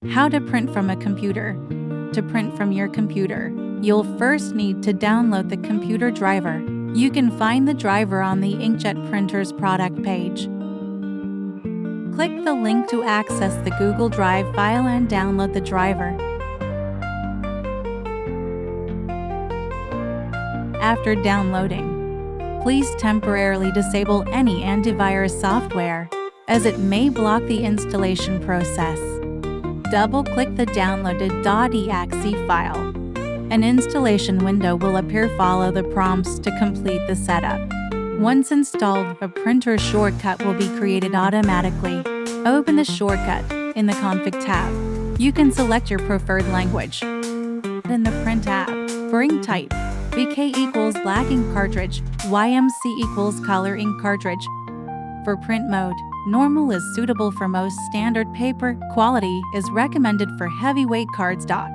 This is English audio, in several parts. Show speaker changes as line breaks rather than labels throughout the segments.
How to print from a computer. To print from your computer, you'll first need to download the computer driver. You can find the driver on the inkjet printer's product page. Click the link to access the Google Drive file and download the driver. After downloading, please temporarily disable any antivirus software, as it may block the installation process. Double-click the downloaded.exe file. An installation window will appear. Follow the prompts to complete the setup. Once installed, a printer shortcut will be created automatically. Open the shortcut in the Config tab. You can select your preferred language. In the Print tab, for ink type, BK equals black ink cartridge, YMC equals color ink cartridge. For print mode, normal is suitable for most standard paper, quality is recommended for heavyweight cardstock.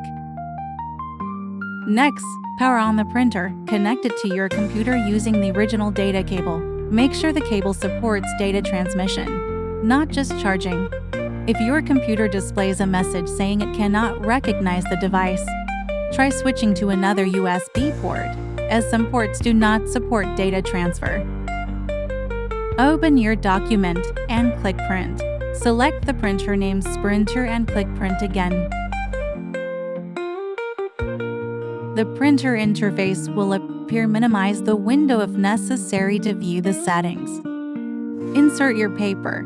Next, power on the printer. Connect it to your computer using the original data cable. Make sure the cable supports data transmission, not just charging. If your computer displays a message saying it cannot recognize the device, try switching to another USB port, as some ports do not support data transfer. Open your document and click Print. Select the printer name Sprinter and click Print again. The printer interface will appear. Minimize the window if necessary to view the settings. Insert your paper.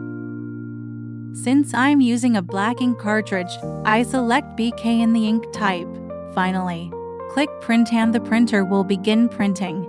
Since I'm using a black ink cartridge, I select BK in the ink type. Finally, click Print and the printer will begin printing.